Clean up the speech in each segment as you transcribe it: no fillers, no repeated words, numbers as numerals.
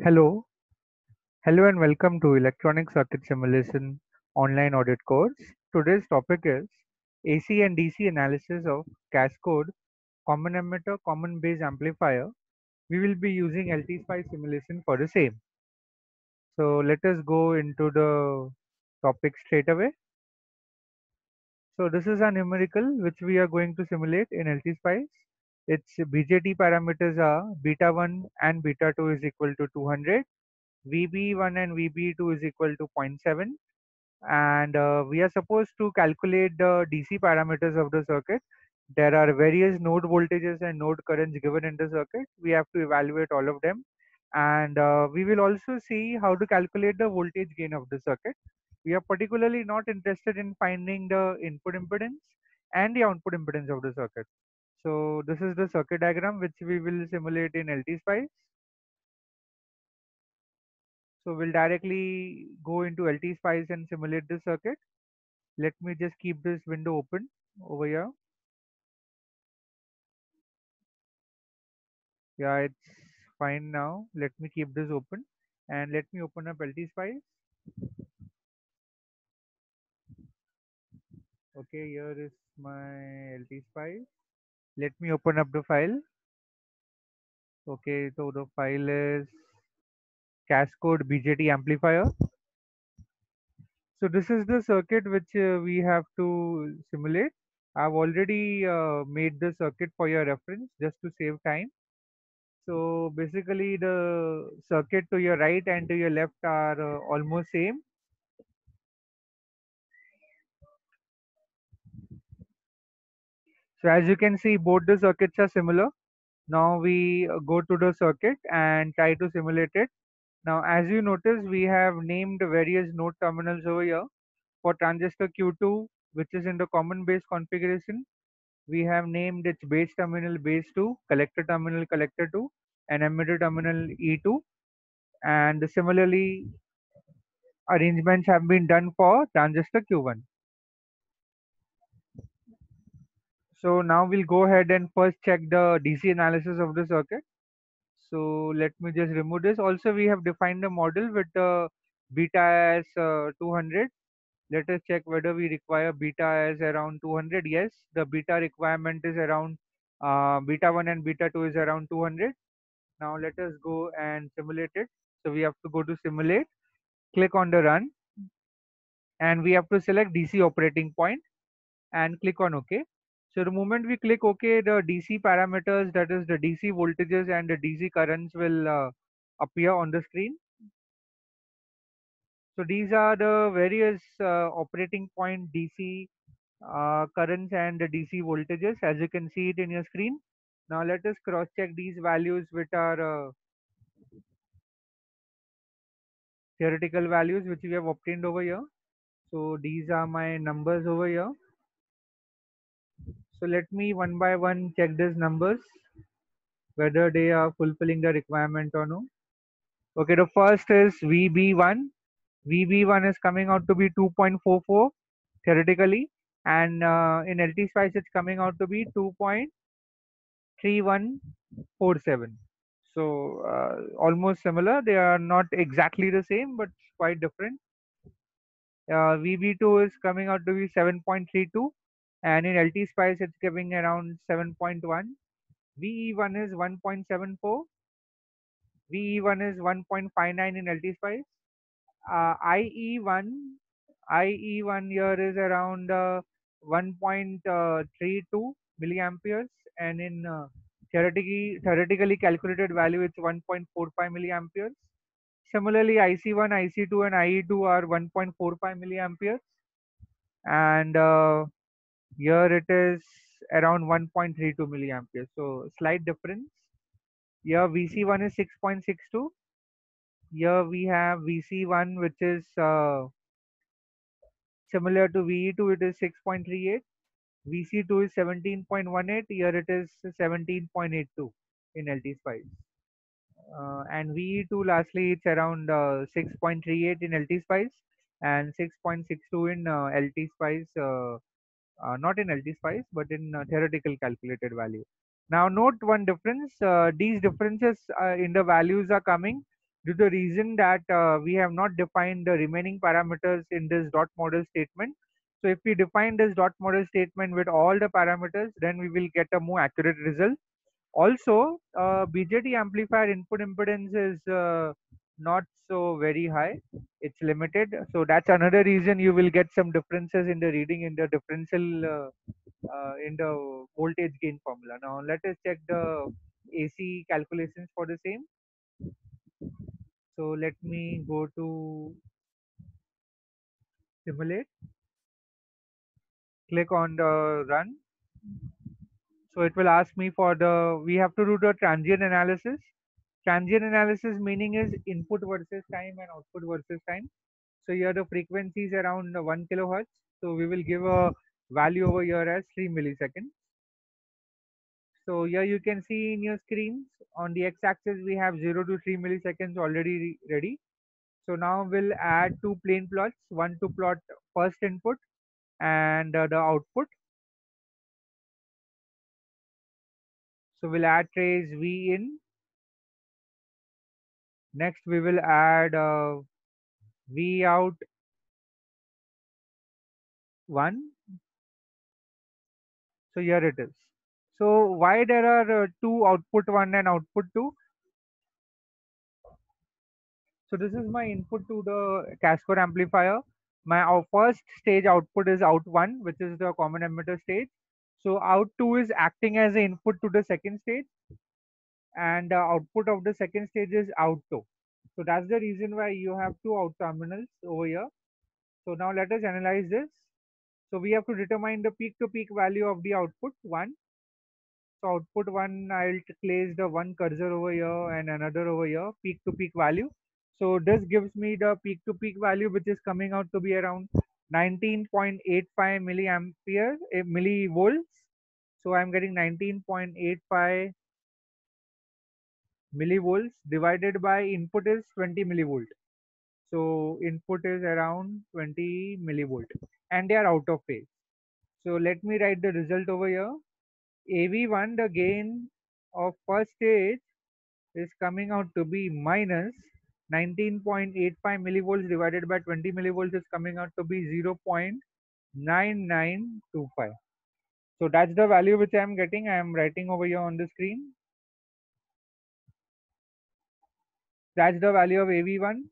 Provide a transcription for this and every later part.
Hello, hello and welcome to Electronic Circuit Simulation online audit course. Today's topic is AC and DC analysis of cascode, common emitter, common base amplifier. We will be using LT-SPICE simulation for the same. So let us go into the topic straight away. So this is a numerical which we are going to simulate in LT-SPICE. Its BJT parameters are beta 1 and beta 2 is equal to 200. VB1 and VB2 is equal to zero point 0.7, and we are supposed to calculate the DC parameters of the circuit. There are various node voltages and node currents given in the circuit. We have to evaluate all of them, and we will also see how to calculate the voltage gain of the circuit. We are particularly not interested in finding the input impedance and the output impedance of the circuit. So this is the circuit diagram which we will simulate in LT-SPICE. So we'll directly go into LT-SPICE and simulate the circuit. Let me just keep this window open over here. Yeah, it's fine now. Let me keep this open and let me open up LT-SPICE. Okay, here is my LT-SPICE. Let me open up the file. Okay, so the file is Cascode BJT amplifier. So this is the circuit which we have to simulate. I've already made the circuit for your reference just to save time. So basically the circuit to your right and to your left are almost same. So as you can see, both the circuits are similar. Now we go to the circuit and try to simulate it. Now as you notice, we have named various node terminals over here. For transistor Q2, which is in the common base configuration, we have named its base terminal base 2, collector terminal collector 2, and emitter terminal E2. And similarly, arrangements have been done for transistor Q1. So now we'll go ahead and first check the DC analysis of the circuit. So let me just remove this. Also, we have defined a model with the beta as 200. Let us check whether we require beta as around 200. Yes, the beta requirement is around beta 1 and beta 2 is around 200. Now let us go and simulate it. So we have to go to simulate, click on the run, and we have to select DC operating point and click on OK. So the moment we click OK, the DC parameters, that is the DC voltages and the DC currents will appear on the screen. So these are the various operating point DC currents and the DC voltages, as you can see it in your screen. Now let us cross check these values with our theoretical values which we have obtained over here. So these are my numbers over here. So let me one by one check these numbers, whether they are fulfilling the requirement or no. Okay, the first is VB1. VB1 is coming out to be 2.44 theoretically, and in LT-SPICE it's coming out to be 2.3147. So almost similar. They are not exactly the same, but quite different. VB2 is coming out to be 7.32, and in LT-SPICE it's giving around 7.1. VE1 is 1.74. VE1 is 1.59 in LT-SPICE. IE1 IE1 here is around 1.32 milliamperes, and in theoretically calculated value it's 1.45 milliamperes. Similarly, IC1, IC2, and IE2 are 1.45 milliamperes, and here it is around 1.32 milliamperes. So slight difference. Here VC1 is 6.62. Here we have VC1, which is similar to VE2, it is 6.38. VC2 is 17.18. Here it is 17.82 in LT-SPICE. And VE2 lastly, it's around 6.38 in LT-SPICE and 6.62 in LT-SPICE, not in LT-SPICE, but in theoretical calculated value. Now note one difference. These differences in the values are coming due to the reason that we have not defined the remaining parameters in this dot model statement. So if we define this dot model statement with all the parameters, then we will get a more accurate result. Also, BJT amplifier input impedance is not so very high. It's limited. So that's another reason you will get some differences in the reading in the differential in the voltage gain formula. Now let us check the AC calculations for the same. So let me go to simulate, click on the run. So it will ask me for we have to do the transient analysis. Transient analysis meaning is input versus time and output versus time. So here the frequency is around 1 kilohertz. So we will give a value over here as 3 milliseconds. So here you can see in your screens on the x-axis we have 0 to 3 milliseconds already ready. So now we'll add two plane plots, one to plot first input and the output. So we'll add trace V in. Next we will add V out 1. So here it is. So why there are two output 1 and output 2? So this is my input to the cascade amplifier. My first stage output is out 1, which is the common emitter stage. So out 2 is acting as an input to the second stage, and the output of the second stage is out 2. So that's the reason why you have two out terminals over here. So now let us analyze this. So we have to determine the peak to peak value of the output 1. So output 1, I'll place the one cursor over here and another over here, peak to peak value. So this gives me the peak to peak value, which is coming out to be around 19.85 milliampere, millivolts. So I'm getting 19.85 millivolts divided by input is 20 millivolt. So input is around 20 millivolt and they are out of phase. So let me write the result over here. AV1, the gain of first stage is coming out to be minus 19.85 millivolts divided by 20 millivolts is coming out to be 0.9925. So that's the value which I am getting. I am writing over here on the screen. That's the value of AV1.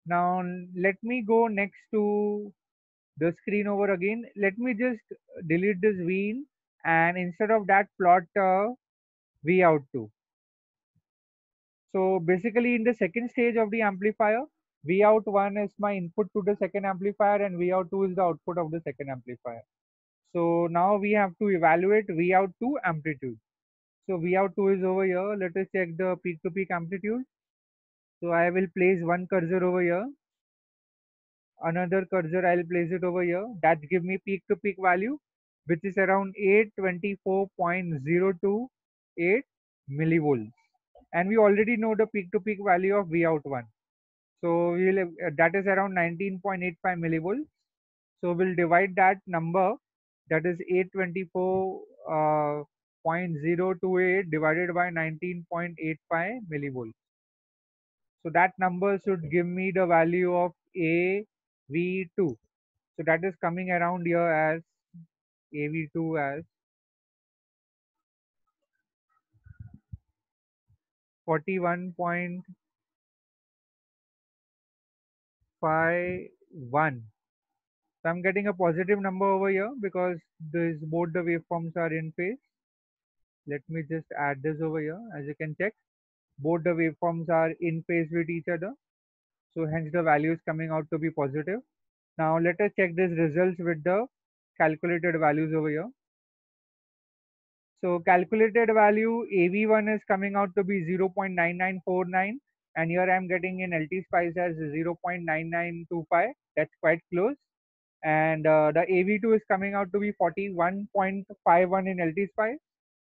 Now let me go next to the screen over again. Let me just delete this V in and instead of that plot V out 2. So basically in the second stage of the amplifier, V out 1 is my input to the second amplifier and V out 2 is the output of the second amplifier. So now we have to evaluate V out 2 amplitude. So V out 2 is over here. Let us check the peak to peak amplitude. So I will place one cursor over here. Another cursor I'll place it over here. That give me peak to peak value, which is around 824.028 millivolts. And we already know the peak to peak value of V out 1. So we'll that is around 19.85 millivolts. So we'll divide that number, that is 824.028 divided by 19.85 millivolts. So that number should give me the value of AV2. So that is coming around here as AV2 as 41.51. So I'm getting a positive number over here because both the waveforms are in phase. Let me just add this over here. As you can check, both the waveforms are in phase with each other. So hence the value is coming out to be positive. Now let us check this results with the calculated values over here. So calculated value AV1 is coming out to be 0.9949 and here I am getting in LT Spice as 0.9925. That's quite close. And the AV2 is coming out to be 41.51 in LT Spice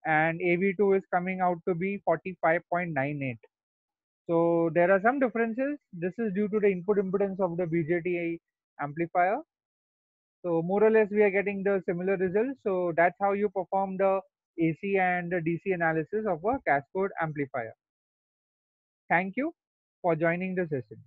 and AV2 is coming out to be 45.98. So there are some differences. This is due to the input impedance of the BJT amplifier. So more or less we are getting the similar results. So that's how you perform the AC and the DC analysis of a cascade amplifier. Thank you. for joining the session.